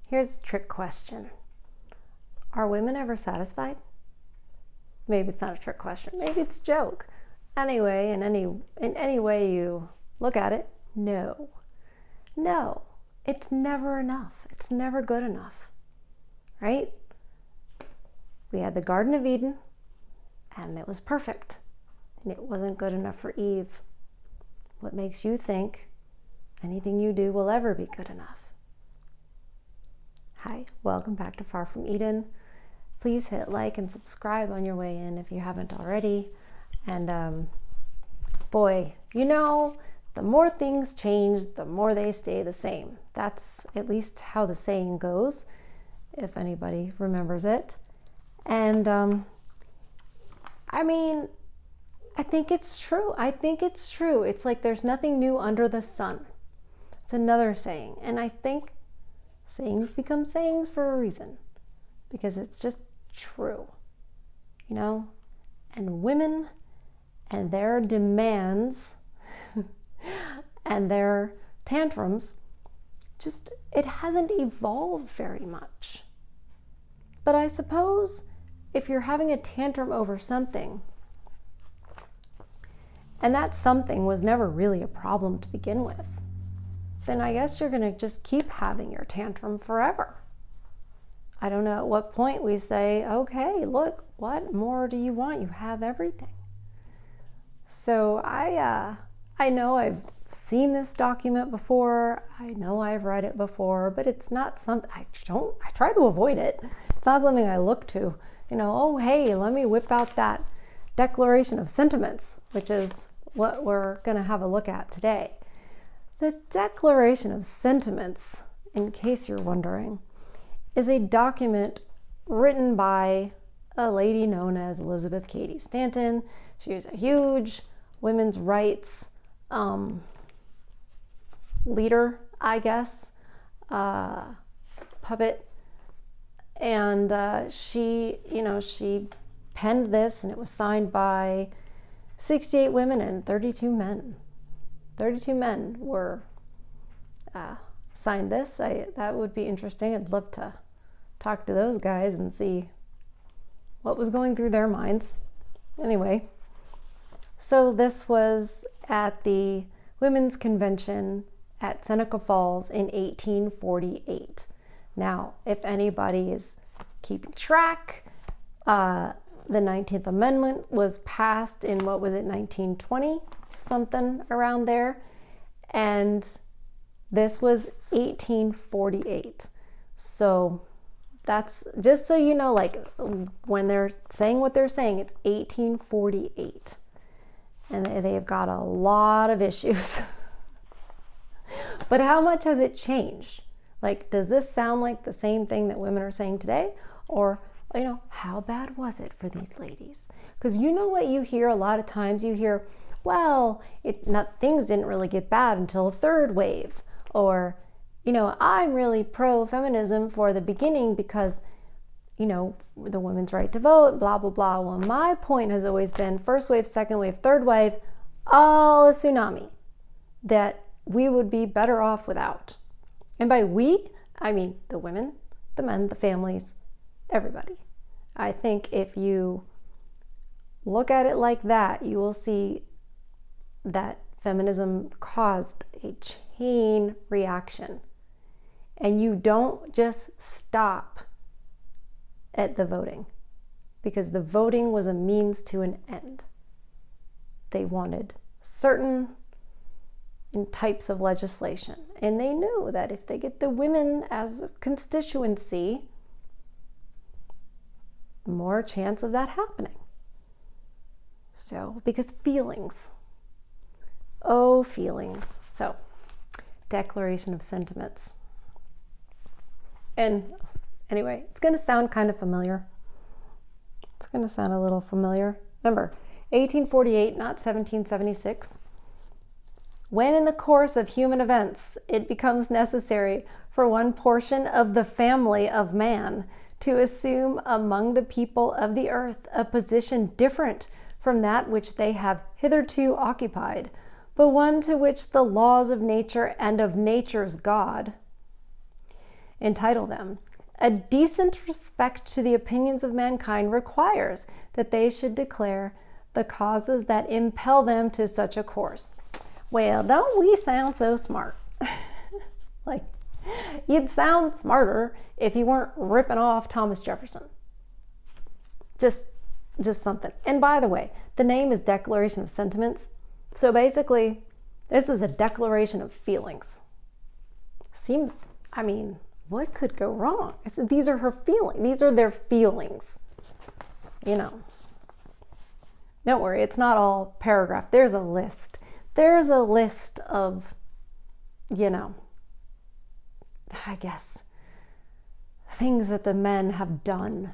Here's a trick question. Are women ever satisfied? Maybe it's not a trick question. Maybe it's a joke. Anyway, in any way you look at it, no. No, it's never enough. It's never good enough, right? We had the Garden of Eden, and it was perfect. And it wasn't good enough for Eve. What makes you think anything you do will ever be good enough? Hi, welcome back to Far From Eden. Please hit like and subscribe on your way in if you haven't already. And boy, the more things change, the more they stay the same. That's at least how the saying goes, if anybody remembers it. And I think it's true. It's like there's nothing new under the sun. It's another saying. And I think sayings become sayings for a reason, because it's just true, and women and their demands and their tantrums, it hasn't evolved very much. But I suppose if you're having a tantrum over something, and that something was never really a problem to begin with, then I guess you're going to just keep having your tantrum forever. I don't know at what point we say, okay, look, what more do you want? You have everything. So I know I've seen this document before. I know I've read it before, but it's not something, I try to avoid it. It's not something I look to, oh, hey, let me whip out that Declaration of Sentiments, which is what we're going to have a look at today. The Declaration of Sentiments, in case you're wondering, is a document written by a lady known as Elizabeth Cady Stanton. She was a huge women's rights leader, I guess, puppet. And she penned this, and it was signed by 68 women and 32 men. 32 men were signed this. That would be interesting. I'd love to talk to those guys and see what was going through their minds. Anyway, so this was at the Women's Convention at Seneca Falls in 1848. Now, if anybody is keeping track, the 19th Amendment was passed in, 1920? Something around there. And this was 1848. So that's just so you know, like when they're saying what they're saying, it's 1848. And they've got a lot of issues. But how much has it changed? Like, does this sound like the same thing that women are saying today? Or, how bad was it for these ladies? Because what you hear a lot of times, you hear, well, things didn't really get bad until the third wave. Or, I'm really pro-feminism for the beginning because, the women's right to vote, blah, blah, blah. Well, my point has always been first wave, second wave, third wave, all a tsunami that we would be better off without. And by we, I mean the women, the men, the families, everybody. I think if you look at it like that, you will see that feminism caused a chain reaction. And you don't just stop at the voting, because the voting was a means to an end. They wanted certain types of legislation, and they knew that if they get the women as a constituency, more chance of that happening. So, because feelings. So, Declaration of Sentiments. And anyway, it's going to sound kind of familiar. It's going to sound a little familiar. Remember, 1848, not 1776. When in the course of human events it becomes necessary for one portion of the family of man to assume among the people of the earth a position different from that which they have hitherto occupied, but one to which the laws of nature and of nature's God entitle them. A decent respect to the opinions of mankind requires that they should declare the causes that impel them to such a course. Well, don't we sound so smart? Like, you'd sound smarter if you weren't ripping off Thomas Jefferson. Just something. And by the way, the name is Declaration of Sentiments. So basically, this is a declaration of feelings. Seems, I mean, what could go wrong? These are her feelings. These are their feelings. You know. Don't worry, it's not all paragraph. There's a list. There's a list of, you know, I guess, things that the men have done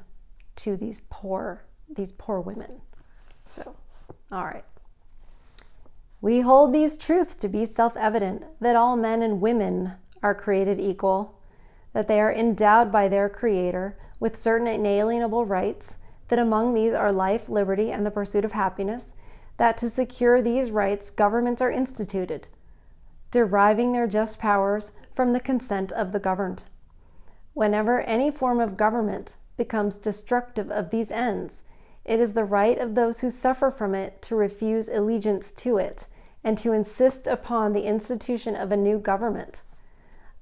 to these poor women. So, all right. We hold these truths to be self-evident, that all men and women are created equal, that they are endowed by their Creator with certain inalienable rights, that among these are life, liberty, and the pursuit of happiness, that to secure these rights, governments are instituted, deriving their just powers from the consent of the governed. Whenever any form of government becomes destructive of these ends, it is the right of those who suffer from it to refuse allegiance to it and to insist upon the institution of a new government,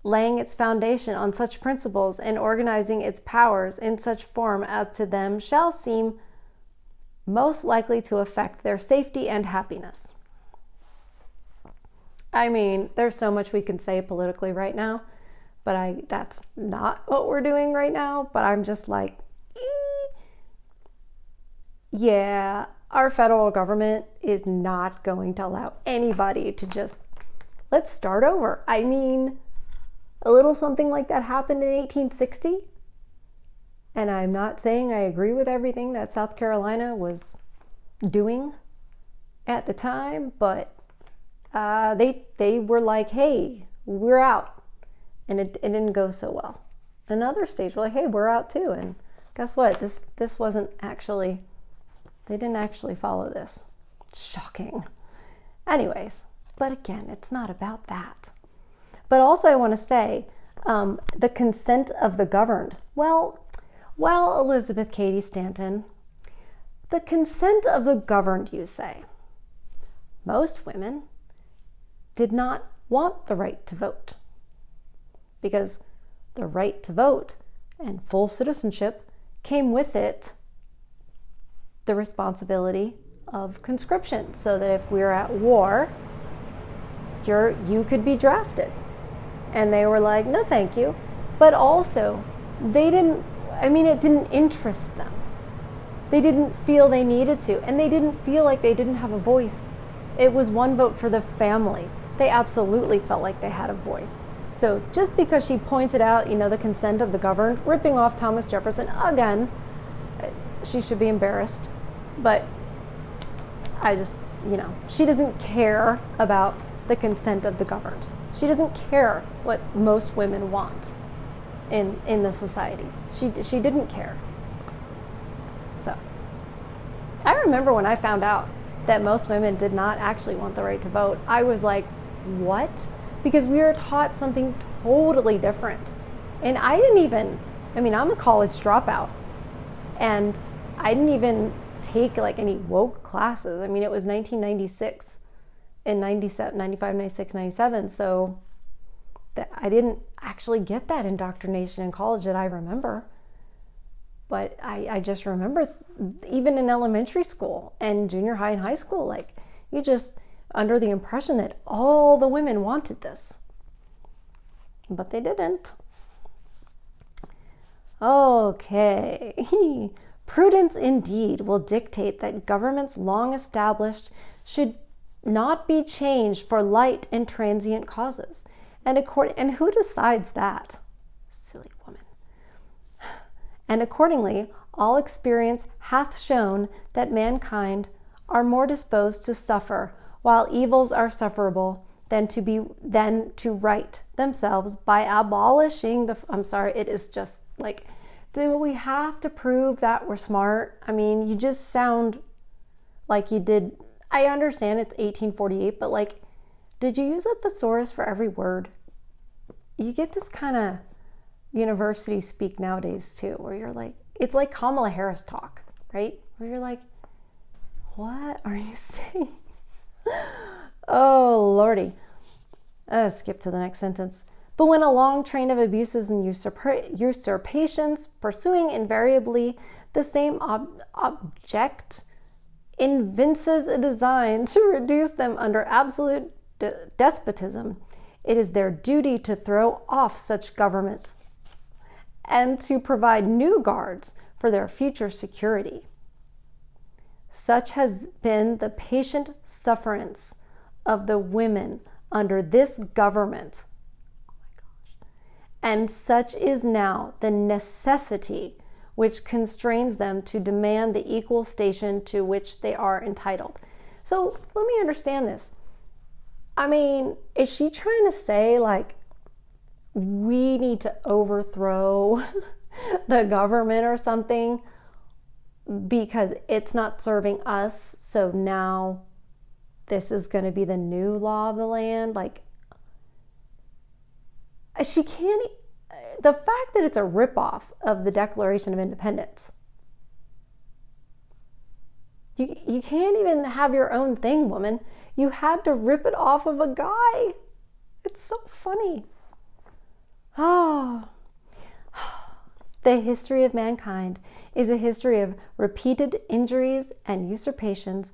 laying its foundation on such principles and organizing its powers in such form as to them shall seem most likely to affect their safety and happiness. I mean, there's so much we can say politically right now, but that's not what we're doing right now. But I'm just like, yeah, our federal government is not going to allow anybody to just, let's start over. I mean, a little something like that happened in 1860. And I'm not saying I agree with everything that South Carolina was doing at the time, but they were like, hey, we're out. And it didn't go so well. And other states were like, hey, we're out too. And guess what? This wasn't actually, they didn't actually follow this. Shocking. Anyways, but again, it's not about that. But also I want to say, the consent of the governed. Well, Elizabeth Cady Stanton, the consent of the governed, you say. Most women did not want the right to vote, because the right to vote and full citizenship came with it the responsibility of conscription, so that if we were at war, you could be drafted. And they were like, no, thank you. But also, it didn't interest them. They didn't feel they needed to, and they didn't feel like they didn't have a voice. It was one vote for the family. They absolutely felt like they had a voice. So just because she pointed out, the consent of the governed, ripping off Thomas Jefferson again, she should be embarrassed. But I just, she doesn't care about the consent of the governed. She doesn't care what most women want in the society. She didn't care. So I remember when I found out that most women did not actually want the right to vote, I was like, what? Because we were taught something totally different. And I'm a college dropout, and I didn't even take any woke classes. It was 1996 and 97, 95, 96, 97. So I didn't actually get that indoctrination in college that I remember. But I just remember even in elementary school and junior high and high school, you just under the impression that all the women wanted this. But they didn't. Okay. Prudence indeed will dictate that governments long established should not be changed for light and transient causes. And who decides that? Silly woman. And accordingly, all experience hath shown that mankind are more disposed to suffer while evils are sufferable than to right themselves by abolishing it is just do we have to prove that we're smart? You just sound like you did. I understand it's 1848, but did you use a thesaurus for every word? You get this kind of university speak nowadays too, where you're like, it's like Kamala Harris talk, right? Where you're like, what are you saying? Oh, Lordy. Skip to the next sentence. But when a long train of abuses and usurpations, pursuing invariably the same object, evinces a design to reduce them under absolute despotism, it is their duty to throw off such government and to provide new guards for their future security. Such has been the patient sufferance of the women under this government. Oh my gosh. And such is now the necessity which constrains them to demand the equal station to which they are entitled. So let me understand this. I mean, is she trying to say like we need to overthrow the government or something because it's not serving us, so now this is going to be the new law of the land? Like, she can't, the fact that it's a ripoff of the Declaration of Independence, you can't even have your own thing, woman. You had to rip it off of a guy. It's so funny. Oh, the history of mankind is a history of repeated injuries and usurpations.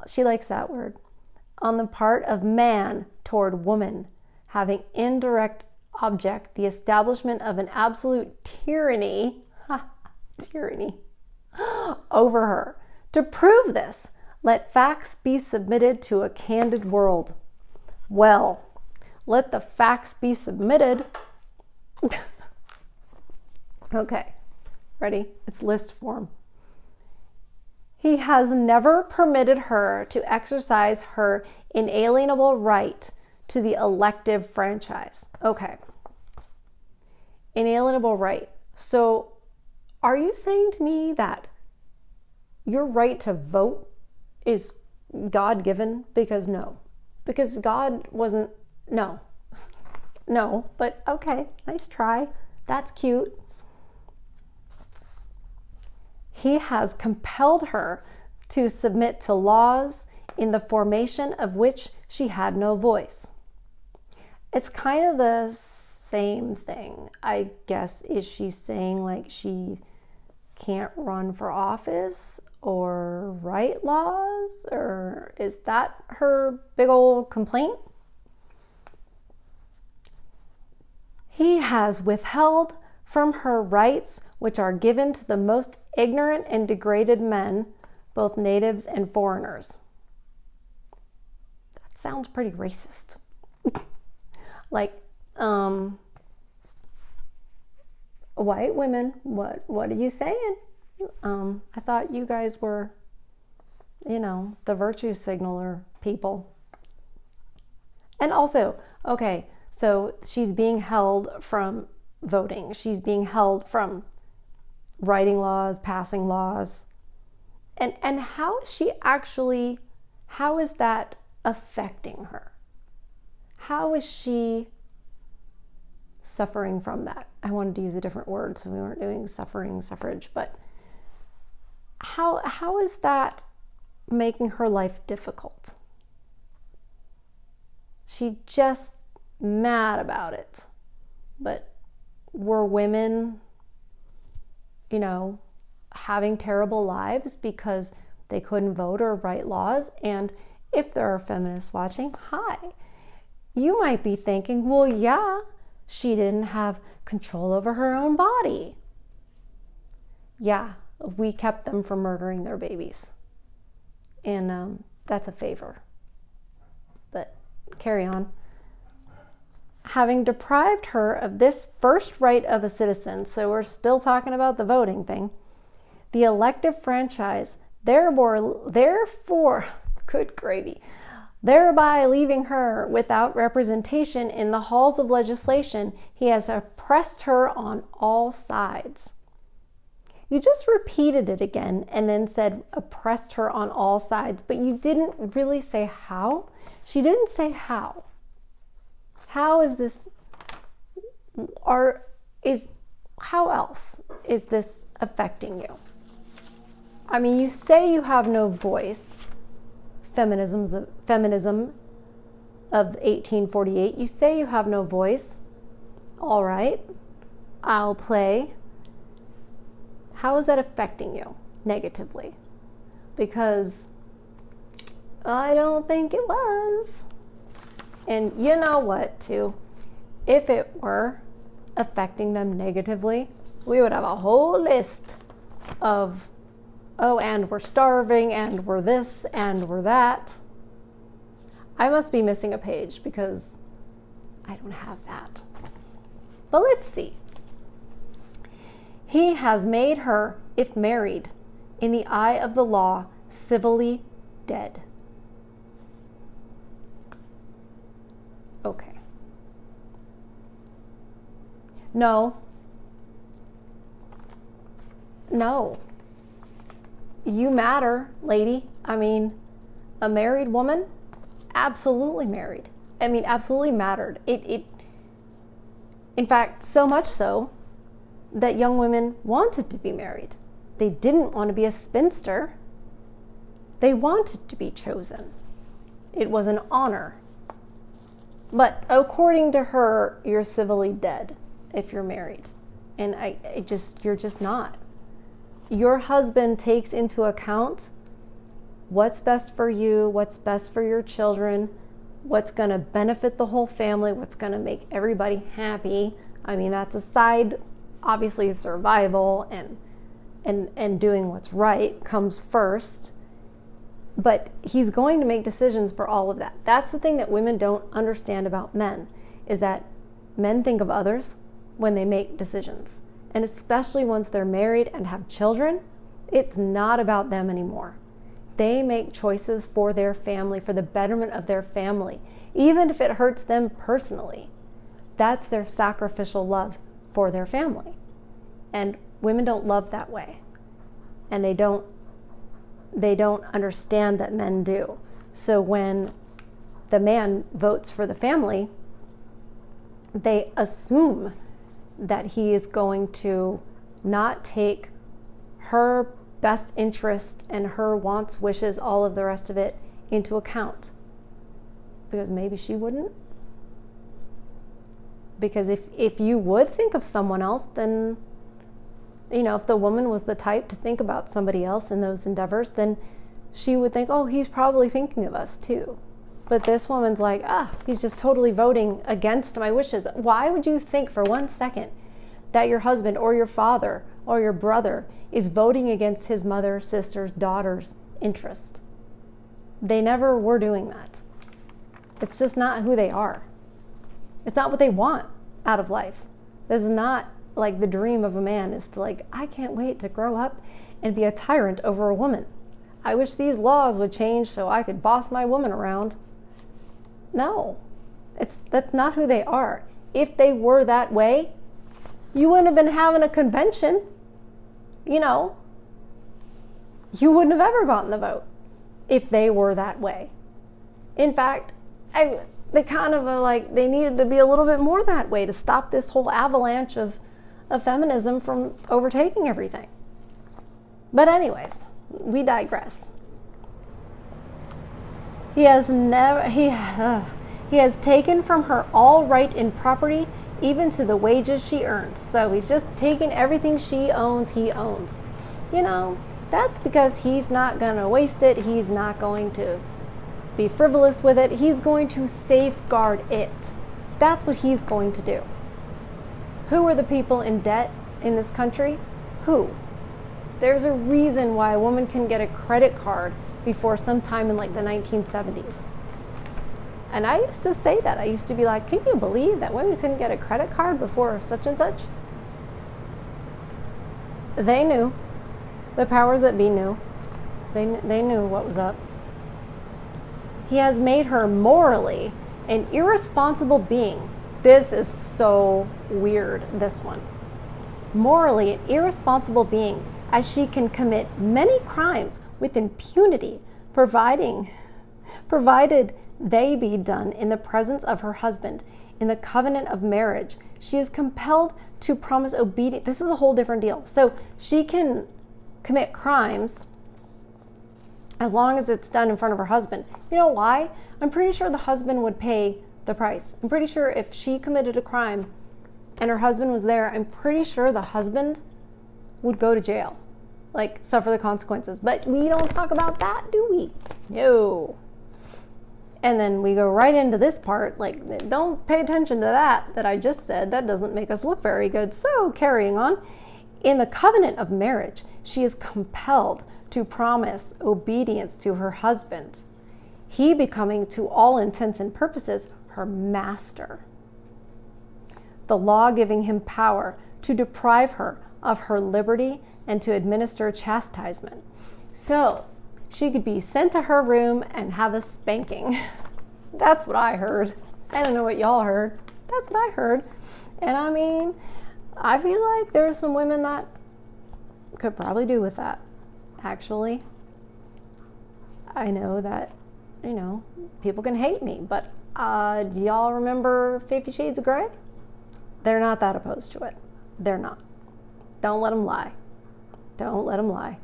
She likes that word. On the part of man toward woman, having indirect object the establishment of an absolute tyranny, over her. To prove this, let facts be submitted to a candid world. Well, let the facts be submitted. Okay, ready? It's list form. He has never permitted her to exercise her inalienable right to the elective franchise. Okay. Inalienable right. So are you saying to me that your right to vote is God-given? Because no. Because God wasn't, no. No, but okay, nice try. That's cute. He has compelled her to submit to laws in the formation of which she had no voice. It's kind of the same thing, I guess. Is she saying like she can't run for office or write laws? Or is that her big old complaint? He has withheld from her rights which are given to the most ignorant and degraded men, both natives and foreigners. That sounds pretty racist. Like, white women, what are you saying? I thought you guys were, the virtue signaler people. And also, okay, so she's being held from voting. She's being held from writing laws, passing laws. And how is she actually, how is that affecting her? How is she suffering from that? I wanted to use a different word, so we weren't doing suffrage, but how is that making her life difficult? She just mad about it. But were women, having terrible lives because they couldn't vote or write laws? And if there are feminists watching, hi, you might be thinking, well, yeah, she didn't have control over her own body. Yeah, we kept them from murdering their babies. And that's a favor. But carry on. Having deprived her of this first right of a citizen, so we're still talking about the voting thing, the elective franchise, therefore, good gravy, thereby leaving her without representation in the halls of legislation, he has oppressed her on all sides. You just repeated it again and then said oppressed her on all sides, but you didn't really say how. She didn't say how. How is this, how else is this affecting you? I mean, you say you have no voice. Feminism of 1848. You say you have no voice. All right, I'll play. How is that affecting you negatively? Because I don't think it was. And you know what, too? If it were affecting them negatively, we would have a whole list of, oh, and we're starving, and we're this, and we're that. I must be missing a page because I don't have that. But let's see. He has made her, if married, in the eye of the law, civilly dead. Okay. No. You matter, lady. I mean, a married woman, absolutely married. I mean, absolutely mattered. In fact, so much so that young women wanted to be married. They didn't want to be a spinster. They wanted to be chosen. It was an honor. But according to her, you're civilly dead if you're married. And you're just not. Your husband takes into account what's best for you, what's best for your children, what's going to benefit the whole family, what's going to make everybody happy. I mean, that's aside, obviously, survival and doing what's right comes first. But he's going to make decisions for all of that. That's the thing that women don't understand about men, is that men think of others when they make decisions. And especially once they're married and have children, it's not about them anymore. They make choices for their family, for the betterment of their family, even if it hurts them personally. That's their sacrificial love for their family. And women don't love that way. And they don't understand that men do. So when the man votes for the family, they assume that he is going to not take her best interest and her wants, wishes, all of the rest of it into account. Because maybe she wouldn't. Because if you would think of someone else, then, you know, if the woman was the type to think about somebody else in those endeavors, then she would think, oh, he's probably thinking of us too. But this woman's like, he's just totally voting against my wishes. Why would you think for 1 second that your husband or your father or your brother is voting against his mother, sister's, daughter's interest? They never were doing that. It's just not who they are. It's not what they want out of life. This is not like the dream of a man is to I can't wait to grow up and be a tyrant over a woman. I wish these laws would change so I could boss my woman around. No, that's not who they are. If they were that way, you wouldn't have been having a convention. You know, you wouldn't have ever gotten the vote if they were that way. In fact, they kind of they needed to be a little bit more that way to stop this whole avalanche of feminism from overtaking everything. But anyways, we digress. He has taken from her all right in property, even to the wages she earns. So he's just taking everything she owns, he owns. You know, that's because he's not going to waste it. He's not going to be frivolous with it. He's going to safeguard it. That's what he's going to do. Who are the people in debt in this country? Who? There's a reason why a woman can get a credit card before sometime in the 1970s. And I used to say that. I used to be like, can you believe that women couldn't get a credit card before such and such? They knew. The powers that be knew. They knew what was up. He has made her morally an irresponsible being. This is so weird, this one. Morally an irresponsible being, as she can commit many crimes with impunity, provided they be done in the presence of her husband, in the covenant of marriage, She is compelled to promise obedience. This is a whole different deal. So she can commit crimes as long as it's done in front of her husband. You know why? I'm pretty sure the husband would pay the price. I'm pretty sure if she committed a crime and her husband was there, I'm pretty sure the husband would go to jail, like suffer the consequences. But we don't talk about that, do we? No. And then we go right into this part, like, don't pay attention to that I just said. That doesn't make us look very good. So carrying on, in the covenant of marriage, she is compelled to promise obedience to her husband, he becoming to all intents and purposes her master. The law giving him power to deprive her of her liberty and to administer chastisement. So she could be sent to her room and have a spanking. That's what I heard. I don't know what y'all heard. That's what I heard. And I mean, I feel like there's some women that could probably do with that. Actually, I know that, people can hate me, but do y'all remember 50 Shades of Grey? They're not that opposed to it. They're not. Don't let them lie. Don't let them lie.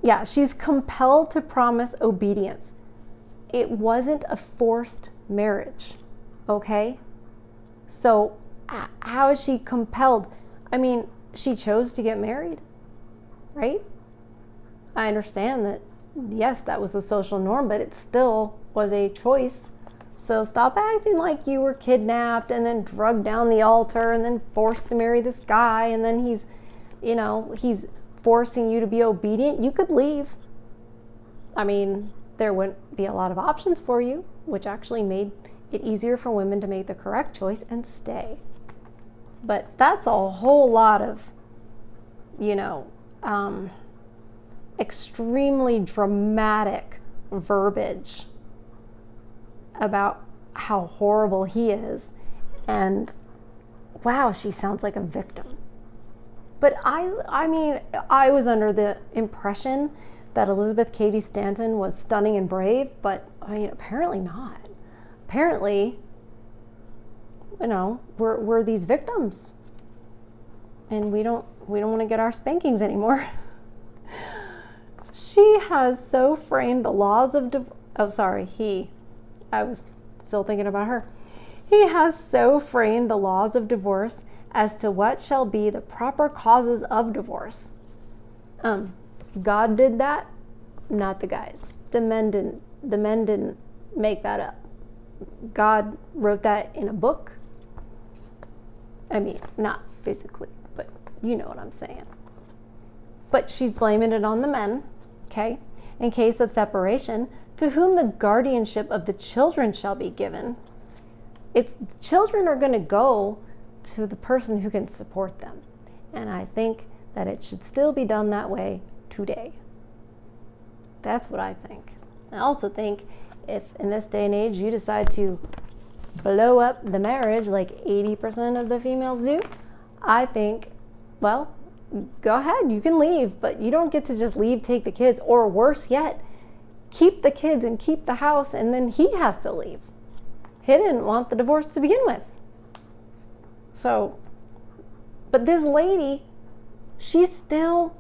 Yeah, she's compelled to promise obedience. It wasn't a forced marriage, okay? So how is she compelled? I mean, she chose to get married, right? I understand that, yes, that was the social norm, but it still was a choice. So stop acting like you were kidnapped and then drugged down the altar and then forced to marry this guy, and then he's forcing you to be obedient. You could leave. I mean, there wouldn't be a lot of options for you, which actually made it easier for women to make the correct choice and stay. But that's a whole lot of, extremely dramatic verbiage about how horrible he is. And wow, she sounds like a victim. But I mean, I was under the impression that Elizabeth Cady Stanton was stunning and brave, but I mean, apparently not. Apparently, we're these victims, and we don't want to get our spankings anymore. She has so framed the laws of I was still thinking about her. He has so framed the laws of divorce as to what shall be the proper causes of divorce. God did that, not the guys. The men didn't make that up. God wrote that in a book. I mean, not physically, but you know what I'm saying. But she's blaming it on the men, okay? In case of separation, to whom the guardianship of the children shall be given. Children are going to go to the person who can support them. And I think that it should still be done that way today. That's what I think. I also think if in this day and age you decide to blow up the marriage like 80% of the females do, I think, well, go ahead, you can leave, but you don't get to just leave, take the kids, or worse yet, keep the kids and keep the house, and then he has to leave. He didn't want the divorce to begin with. So, but this lady, she's still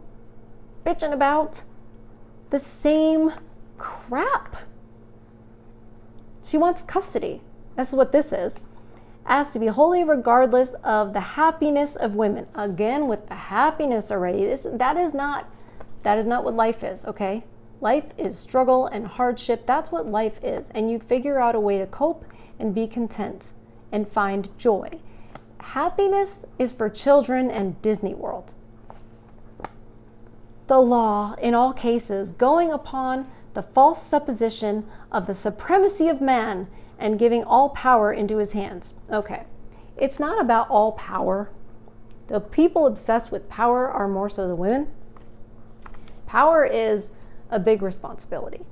bitching about the same crap. She wants custody. That's what this is. As to be wholly regardless of the happiness of women. Again, with the happiness already. That is not what life is, okay? Life is struggle and hardship. That's what life is. And you figure out a way to cope and be content and find joy. Happiness is for children and Disney World. The law, in all cases, going upon the false supposition of the supremacy of man and giving all power into his hands. Okay, it's not about all power. The people obsessed with power are more so the women. Power is a big responsibility.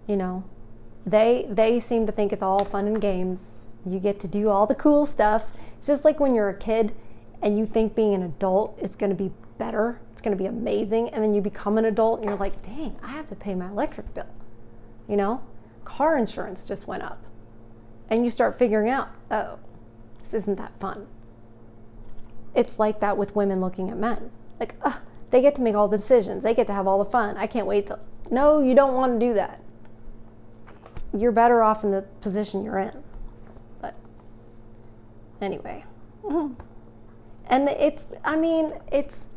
They seem to think it's all fun and games. You get to do all the cool stuff. It's just like when you're a kid and you think being an adult is going to be better. It's going to be amazing. And then you become an adult and you're like, dang, I have to pay my electric bill. Car insurance just went up. And you start figuring out, oh, this isn't that fun. It's like that with women looking at men. Like, they get to make all the decisions. They get to have all the fun. I can't wait to... No, you don't want to do that. You're better off in the position you're in. But anyway. And it's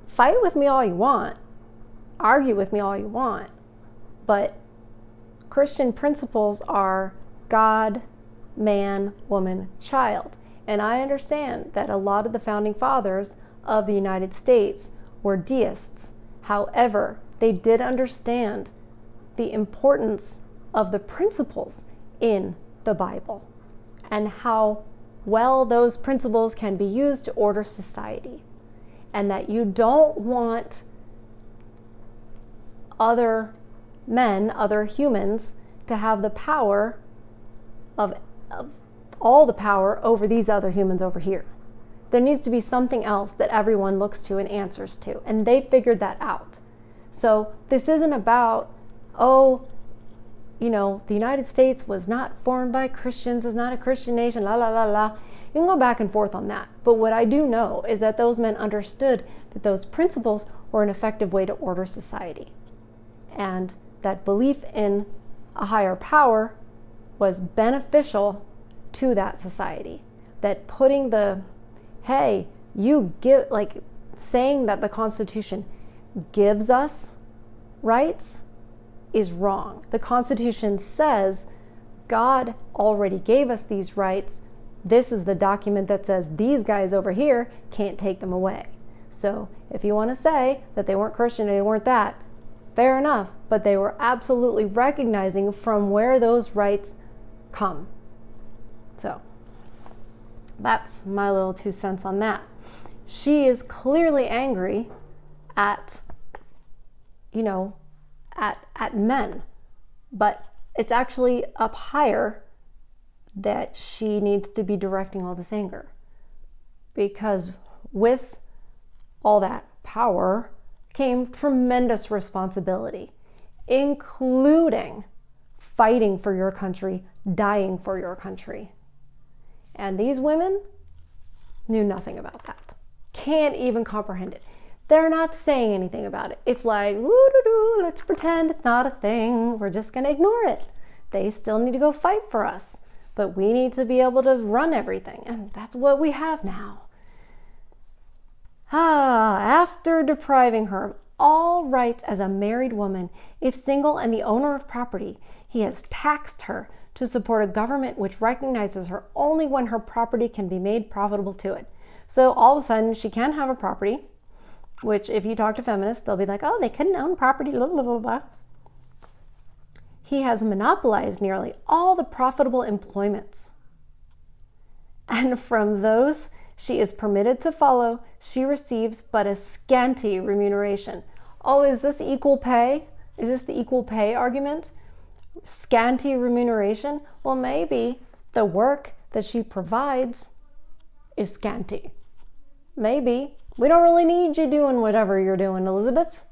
fight with me all you want. Argue with me all you want. But Christian principles are God, man, woman, child. And I understand that a lot of the founding fathers of the United States were deists. However, they did understand the importance of the principles in the Bible and how well those principles can be used to order society. And that you don't want other men, other humans, to have the power of all the power over these other humans over here. There needs to be something else that everyone looks to and answers to. And they figured that out. So this isn't about, the United States was not formed by Christians, is not a Christian nation, la, la, la, la. You can go back and forth on that. But what I do know is that those men understood that those principles were an effective way to order society. And that belief in a higher power was beneficial to that society. That putting saying that the Constitution gives us rights is wrong. The Constitution says God already gave us these rights. This is the document that says these guys over here can't take them away. So if you want to say that they weren't Christian or they weren't that, fair enough, but they were absolutely recognizing from where those rights come. So that's my little 2 cents on that. She is clearly angry at men, but it's actually up higher that she needs to be directing all this anger, because with all that power came tremendous responsibility, including fighting for your country, dying for your country. And these women knew nothing about that. Can't even comprehend it. They're not saying anything about it. It's like, woo-doo-doo, let's pretend it's not a thing. We're just going to ignore it. They still need to go fight for us. But we need to be able to run everything. And that's what we have now. After depriving her of all rights as a married woman, if single and the owner of property, he has taxed her to support a government which recognizes her only when her property can be made profitable to it. So all of a sudden, she can have a property, which if you talk to feminists, they'll be like, oh, they couldn't own property, blah, blah, blah, blah. He has monopolized nearly all the profitable employments. And from those she is permitted to follow, she receives but a scanty remuneration. Oh, is this equal pay? Is this the equal pay argument? Scanty remuneration? Well, maybe the work that she provides is scanty. Maybe. We don't really need you doing whatever you're doing, Elizabeth.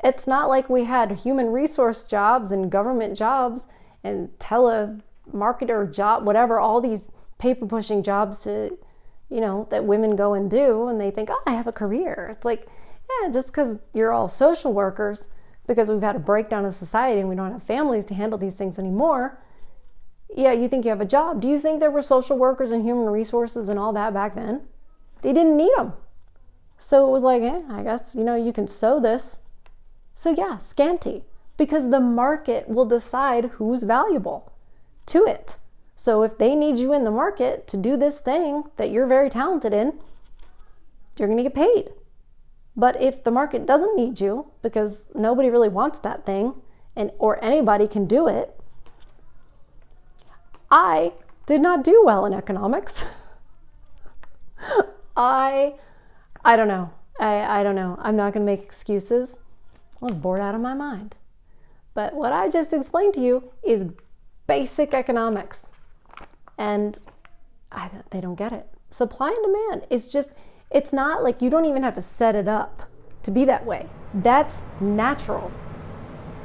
It's not like we had human resource jobs and government jobs and telemarketer job, whatever, all these paper pushing jobs to, that women go and do, and they think, oh, I have a career. It's like, yeah, just because you're all social workers, because we've had a breakdown of society and we don't have families to handle these things anymore. Yeah, you think you have a job. Do you think there were social workers and human resources and all that back then? They didn't need them. So it was like, I guess, you can sow this. So yeah, scanty, because the market will decide who's valuable to it. So if they need you in the market to do this thing that you're very talented in, you're going to get paid. But if the market doesn't need you because nobody really wants that thing or anybody can do it, I did not do well in economics. I don't know. I don't know. I'm not going to make excuses. I was bored out of my mind. But what I just explained to you is basic economics. And they don't get it. Supply and demand. It's not like you don't even have to set it up to be that way. That's natural.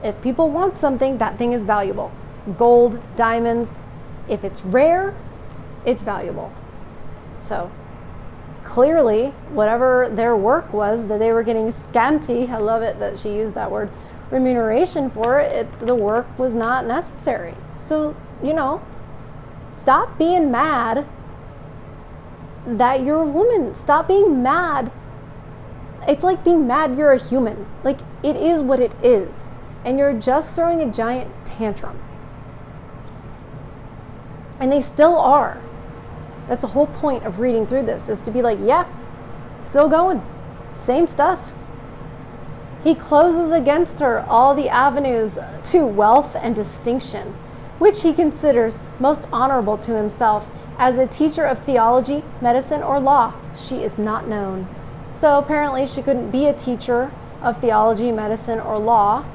If people want something, that thing is valuable. Gold, diamonds, if it's rare, it's valuable. So clearly, whatever their work was that they were getting scanty, I love it that she used that word, remuneration for it, the work was not necessary. So, stop being mad that you're a woman. Stop being mad. It's like being mad you're a human. Like, it is what it is. And you're just throwing a giant tantrum. And they still are. That's the whole point of reading through this, is to be like, yeah, still going. Same stuff. He closes against her all the avenues to wealth and distinction, which he considers most honorable to himself. As a teacher of theology, medicine, or law, she is not known. So apparently she couldn't be a teacher of theology, medicine, or law.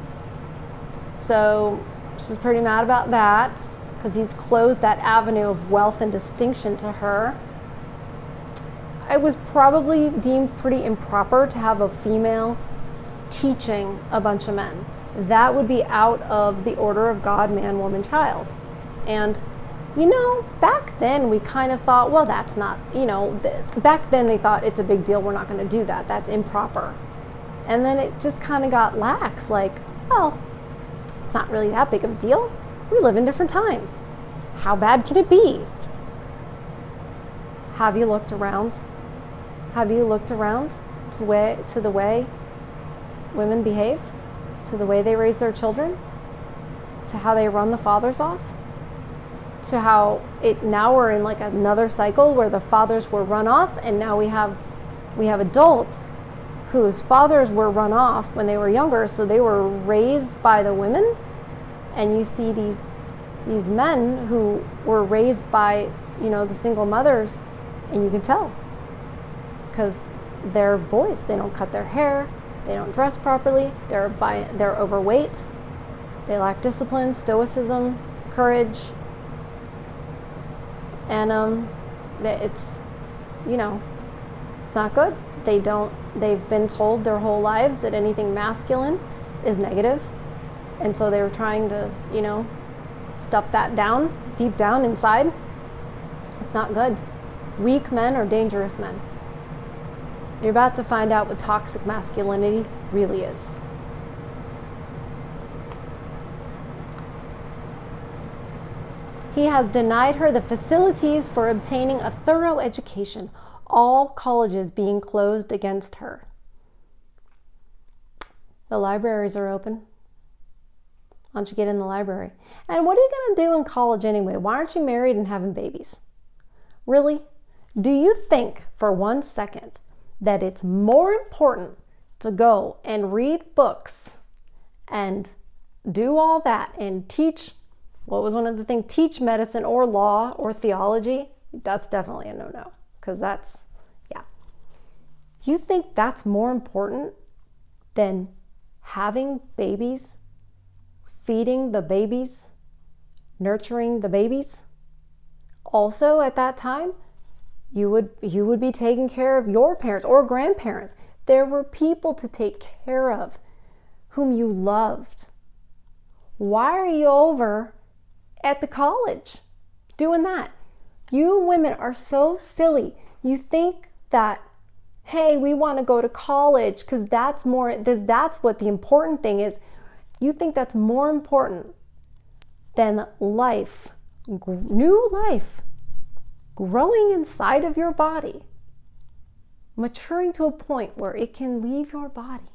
So she's pretty mad about that, because he's closed that avenue of wealth and distinction to her. It was probably deemed pretty improper to have a female teaching a bunch of men. That would be out of the order of God, man, woman, child. And back then we kind of thought, well, that's not, back then they thought it's a big deal, we're not going to do that, that's improper. And then it just kind of got lax, like, well, it's not really that big of a deal. We live in different times. How bad can it be? Have you looked around? Have you looked around to the way women behave? To the way they raise their children? To how they run the fathers off? To how now we're in like another cycle where the fathers were run off, and now we have adults whose fathers were run off when they were younger, so they were raised by the women. And you see these men who were raised by, the single mothers, and you can tell, because they're boys. They don't cut their hair, they don't dress properly, they're overweight, they lack discipline, stoicism, courage, and it's not good. They've been told their whole lives that anything masculine is negative. And so they were trying to, stuff that down, deep down inside. It's not good. Weak men are dangerous men. You're about to find out what toxic masculinity really is. He has denied her the facilities for obtaining a thorough education, all colleges being closed against her. The libraries are open. Why don't you get in the library? And what are you going to do in college anyway? Why aren't you married and having babies? Really? Do you think for 1 second that it's more important to go and read books and do all that and teach, what was one of the things? Teach medicine or law or theology? That's definitely a no-no, because you think that's more important than having babies, feeding the babies, nurturing the babies? Also, at that time, you would be taking care of your parents or grandparents. There were people to take care of whom you loved. Why are you over at the college doing that? You women are so silly. You think that, hey, we want to go to college because that's what the important thing is. You think that's more important than life, new life, growing inside of your body, maturing to a point where it can leave your body,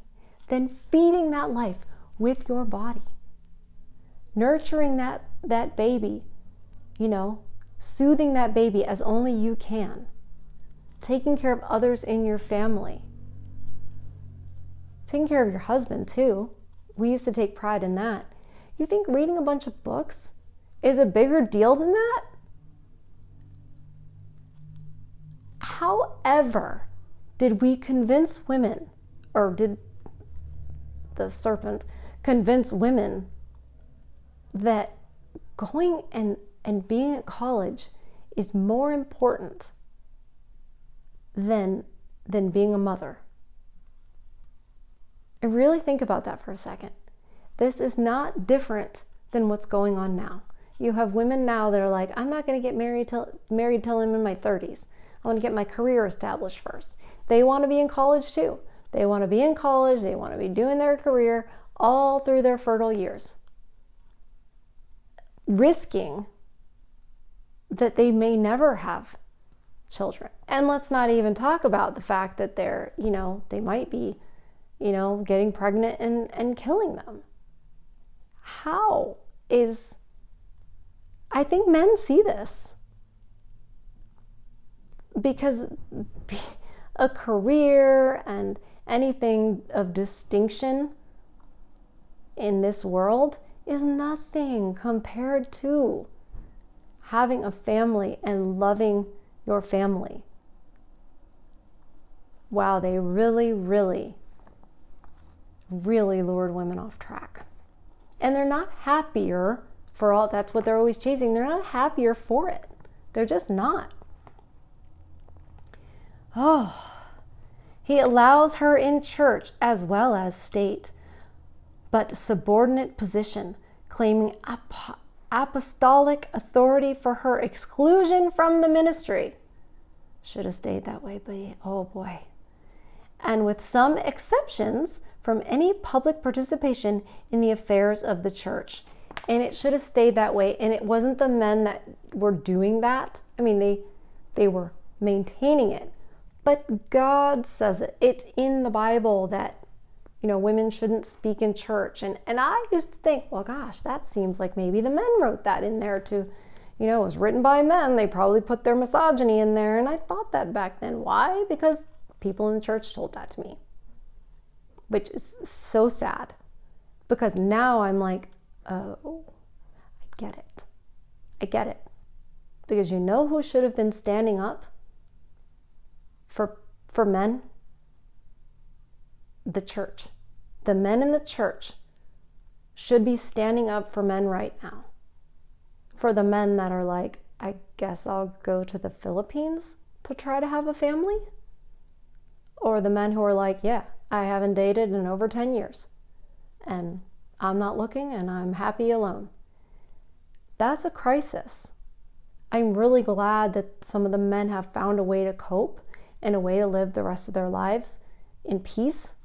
then feeding that life with your body, nurturing that baby, soothing that baby as only you can, taking care of others in your family, taking care of your husband too. We used to take pride in that. You think reading a bunch of books is a bigger deal than that? However, did we convince women, or did the serpent convince women that going and being at college is more important than being a mother? And really think about that for a second. This is not different than what's going on now. You have women now that are like, I'm not going to get married till I'm in my 30s. I want to get my career established first. They want to be in college too. They want to be in college. They want to be doing their career all through their fertile years, risking that they may never have children. And let's not even talk about the fact that they're, they might be, getting pregnant and killing them. I think men see this because a career and anything of distinction in this world is nothing compared to having a family and loving your family. Wow, they really, really, really lured women off track. And they're not happier for all, that's what they're always chasing. They're not happier for it. They're just not. Oh, he allows her in church as well as state, but subordinate position, claiming apostolic authority for her exclusion from the ministry. Should have stayed that way, but oh boy. And with some exceptions from any public participation in the affairs of the church. And it should have stayed that way. And it wasn't the men that were doing that. I mean, they were maintaining it. But God says it. It's in the Bible that, women shouldn't speak in church. And I used to think, well, gosh, that seems like maybe the men wrote that in there to, it was written by men. They probably put their misogyny in there. And I thought that back then. Why? Because people in the church told that to me, which is so sad. Because now I'm like, oh, I get it. I get it. Because who should have been standing up for men? The church. The men in the church should be standing up for men right now. For the men that are like, I guess I'll go to the Philippines to try to have a family. Or the men who are like, yeah, I haven't dated in over 10 years. And I'm not looking and I'm happy alone. That's a crisis. I'm really glad that some of the men have found a way to cope and a way to live the rest of their lives in peace.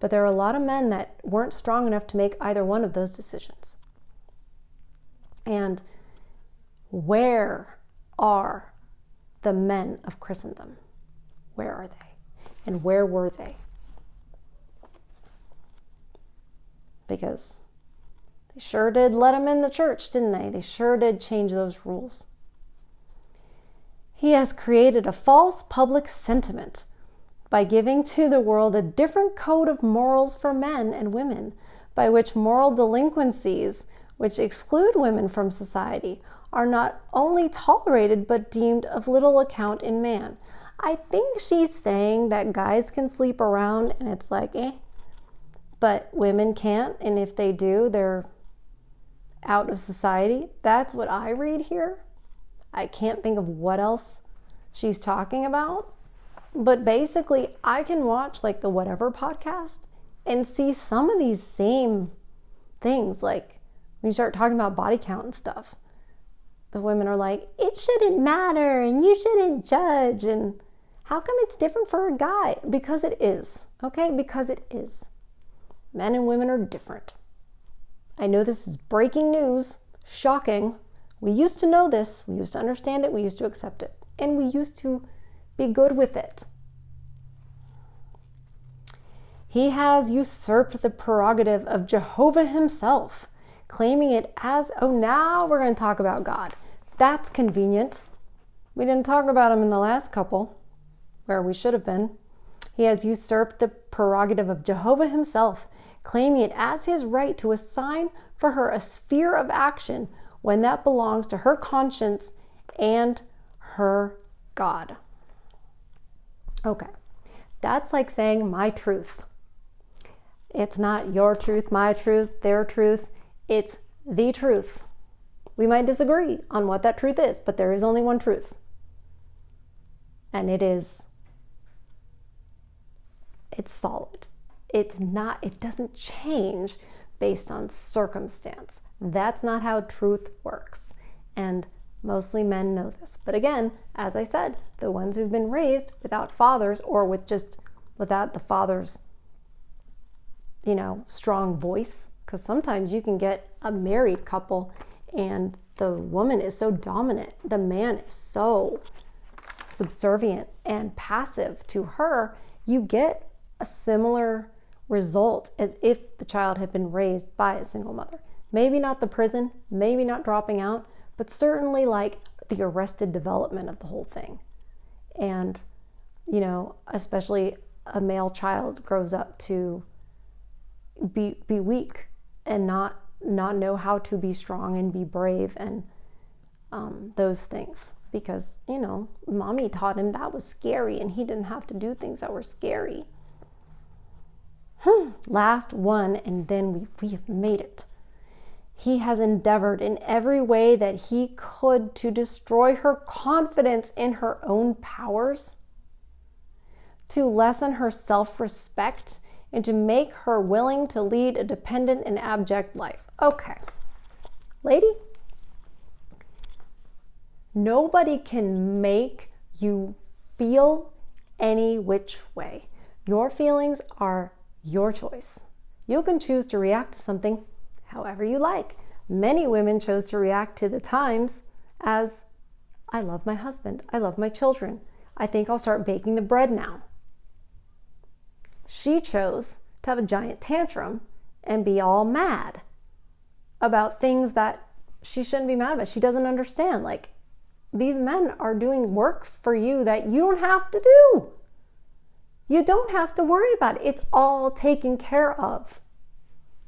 But there are a lot of men that weren't strong enough to make either one of those decisions. And where are the men of Christendom? Where are they? And where were they? Because they sure did let them in the church, didn't they? They sure did change those rules. He has created a false public sentiment by giving to the world a different code of morals for men and women, by which moral delinquencies, which exclude women from society, are not only tolerated but deemed of little account in man. I think she's saying that guys can sleep around and it's like, but women can't, and if they do, they're out of society. That's what I read here. I can't think of what else she's talking about. But basically, I can watch like the Whatever podcast and see some of these same things. Like when you start talking about body count and stuff, the women are like, it shouldn't matter and you shouldn't judge. And how come it's different for a guy? Because it is, okay? Because it is. Men and women are different. I know this is breaking news, shocking. We used to know this, we used to understand it, we used to accept it, and we used to be good with it. He has usurped the prerogative of Jehovah himself, claiming it as, now we're going to talk about God. That's convenient. We didn't talk about him in the last couple, where we should have been. He has usurped the prerogative of Jehovah himself, claiming it as his right to assign for her a sphere of action when that belongs to her conscience and her God. Okay, that's like saying my truth. It's not your truth, my truth, their truth. It's the truth. We might disagree on what that truth is, but there is only one truth. And it's solid. It doesn't change based on circumstance. That's not how truth works. And mostly men know this. But again, as I said, the ones who've been raised without fathers or without the father's, strong voice, because sometimes you can get a married couple and the woman is so dominant, the man is so subservient and passive to her, you get a similar result as if the child had been raised by a single mother. Maybe not the prison, maybe not dropping out, but certainly like the arrested development of the whole thing. And, especially a male child grows up to be weak and not know how to be strong and be brave and those things. Because, mommy taught him that was scary and he didn't have to do things that were scary. Last one, and then we have made it. He has endeavored in every way that he could to destroy her confidence in her own powers, to lessen her self-respect, and to make her willing to lead a dependent and abject life. Okay, lady, nobody can make you feel any which way. Your feelings are your choice. You can choose to react to something however you like. Many women chose to react to the times as, I love my husband, I love my children, I think I'll start baking the bread now. She chose to have a giant tantrum and be all mad about things that she shouldn't be mad about. She doesn't understand. Like, these men are doing work for you that you don't have to do. You don't have to worry about it. It's all taken care of.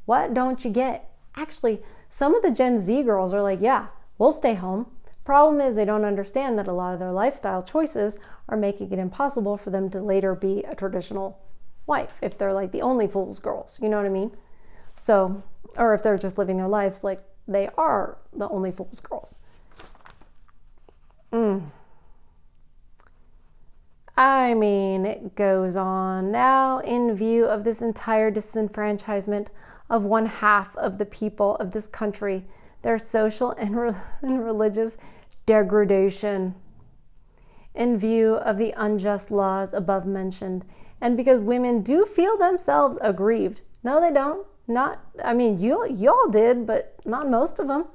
What don't you get? Actually, some of the Gen Z girls are like, yeah, we'll stay home. Problem is they don't understand that a lot of their lifestyle choices are making it impossible for them to later be a traditional wife if they're like the only fool's girls, you know what I mean? So, or if they're just living their lives like they are the only fool's girls. I mean, it goes on. Now, in view of this entire disenfranchisement of one half of the people of this country, their social and religious degradation, in view of the unjust laws above mentioned, and because women do feel themselves aggrieved. No, they don't. Y'all did, but not most of them.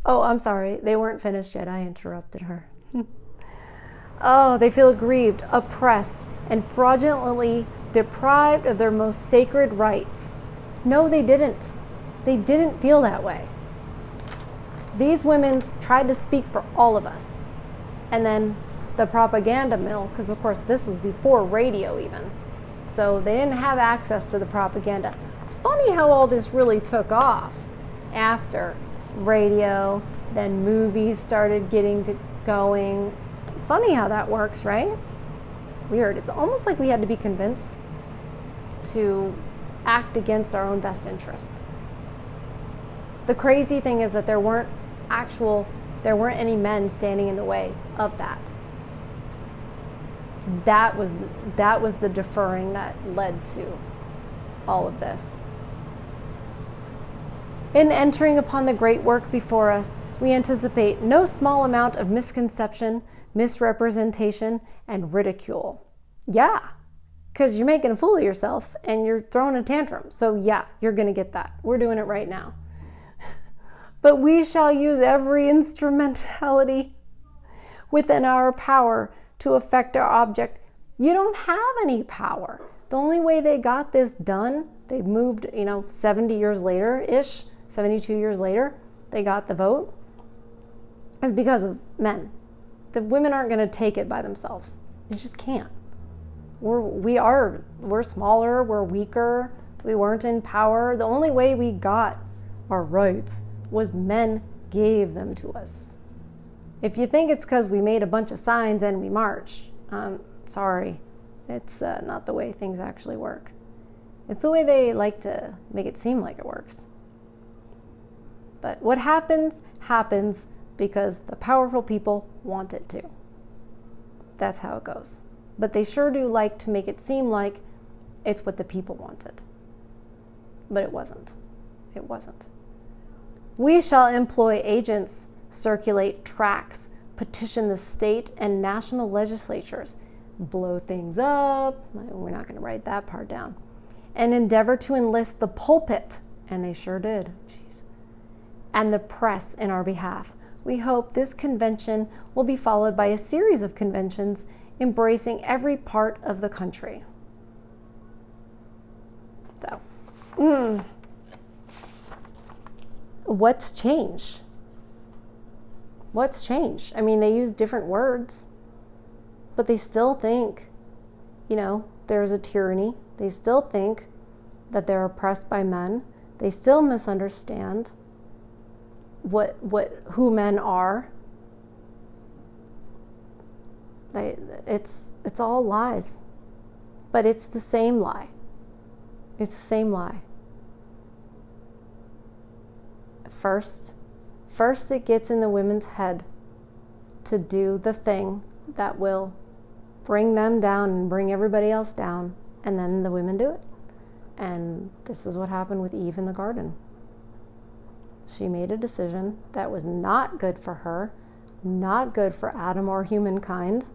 Oh, I'm sorry. They weren't finished yet. I interrupted her. Oh, they feel aggrieved, oppressed, and fraudulently deprived of their most sacred rights. No, they didn't. They didn't feel that way. These women tried to speak for all of us. And then the propaganda mill, because of course this was before radio even. So they didn't have access to the propaganda. Funny how all this really took off after radio, then movies started getting going. Funny how that works, right? Weird. It's almost like we had to be convinced to act against our own best interest. The crazy thing is that there weren't any men standing in the way of that. That was the deferring that led to all of this. In entering upon the great work before us, we anticipate no small amount of misconception, misrepresentation, and ridicule. Yeah, because you're making a fool of yourself and you're throwing a tantrum. So yeah, you're going to get that. We're doing it right now. But we shall use every instrumentality within our power to affect our object. You don't have any power. The only way they got this done, they moved, 70 years later-ish, 72 years later, they got the vote, is because of men. The women aren't going to take it by themselves. You just can't. We're smaller, we're weaker, we weren't in power. The only way we got our rights was men gave them to us. If you think it's because we made a bunch of signs and we marched, sorry. It's not the way things actually work. It's the way they like to make it seem like it works. But what happens, happens because the powerful people want it to. That's how it goes. But they sure do like to make it seem like it's what the people wanted. But it wasn't. It wasn't. We shall employ agents, circulate tracts, petition the state and national legislatures, blow things up, we're not going to write that part down, and endeavor to enlist the pulpit, and they sure did, jeez, and the press in our behalf. We hope this convention will be followed by a series of conventions embracing every part of the country. So, what's changed? What's changed? I mean, they use different words, but they still think, there's a tyranny. They still think that they're oppressed by men. They still misunderstand who men are. It's all lies, but it's the same lie. It's the same lie. First it gets in the women's head to do the thing that will bring them down and bring everybody else down, and then the women do it. And this is what happened with Eve in the garden. She made a decision that was not good for her, not good for Adam or humankind,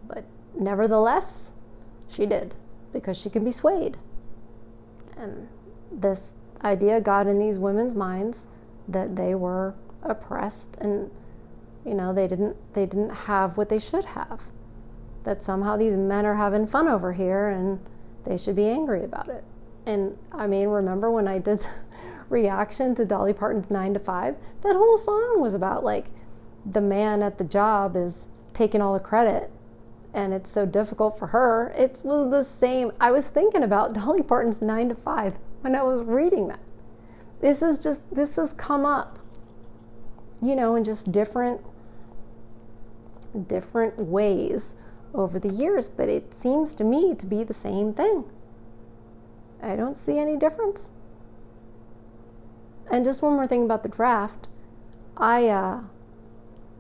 but nevertheless, she did, because she can be swayed. And this idea got in these women's minds that they were oppressed and they didn't have what they should have, that somehow these men are having fun over here and they should be angry about it. And I mean, remember when I did the reaction to Dolly Parton's 9 to 5, that whole song was about the man at the job is taking all the credit and it's so difficult for her. It was the same. I was thinking about Dolly Parton's 9 to 5 when I was reading that. This has come up, in just different ways over the years, but it seems to me to be the same thing. I don't see any difference. And just one more thing about the draft. I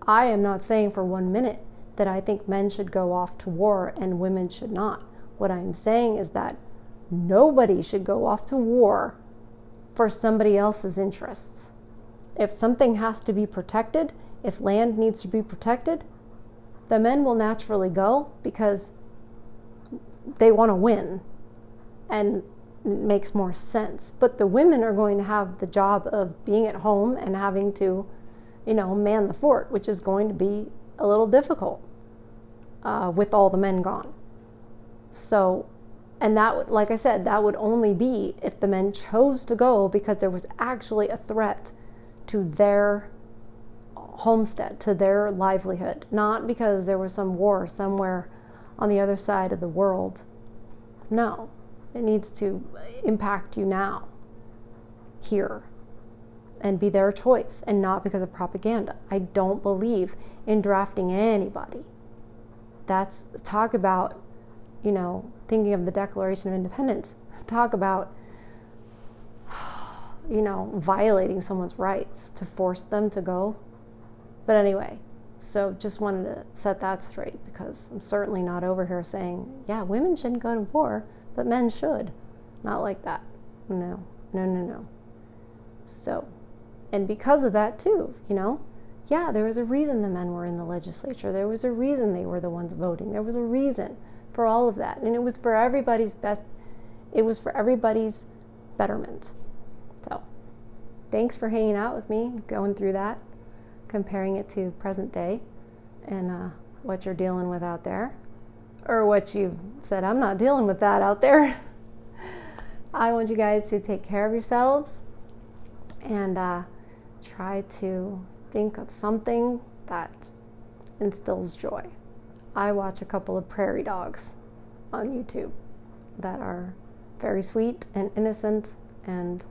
am not saying for 1 minute that I think men should go off to war and women should not. What I'm saying is that nobody should go off to war for somebody else's interests. If something has to be protected, if land needs to be protected, the men will naturally go because they want to win and it makes more sense. But the women are going to have the job of being at home and having to, man the fort, which is going to be a little difficult with all the men gone. So, and that, like I said, that would only be if the men chose to go because there was actually a threat to their homestead, to their livelihood, not because there was some war somewhere on the other side of the world. No, it needs to impact you now, here, and be their choice, and not because of propaganda. I don't believe in drafting anybody. That's, talk about, thinking of the Declaration of Independence, talk about, violating someone's rights to force them to go. But anyway, so just wanted to set that straight because I'm certainly not over here saying, yeah, women shouldn't go to war, but men should. Not like that. No. So, and because of that too, yeah, there was a reason the men were in the legislature. There was a reason they were the ones voting. There was a reason for all of that. And it was for everybody's best. It was for everybody's betterment. So, thanks for hanging out with me, going through that, comparing it to present day and what you're dealing with out there. Or what you said, I'm not dealing with that out there. I want you guys to take care of yourselves and try to think of something that instills joy. I watch a couple of prairie dogs on YouTube that are very sweet and innocent, and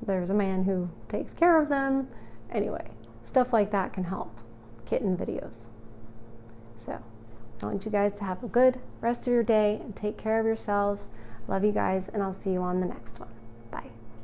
there's a man who takes care of them. Anyway, stuff like that can help. Kitten videos. So, I want you guys to have a good rest of your day and take care of yourselves. Love you guys, and I'll see you on the next one.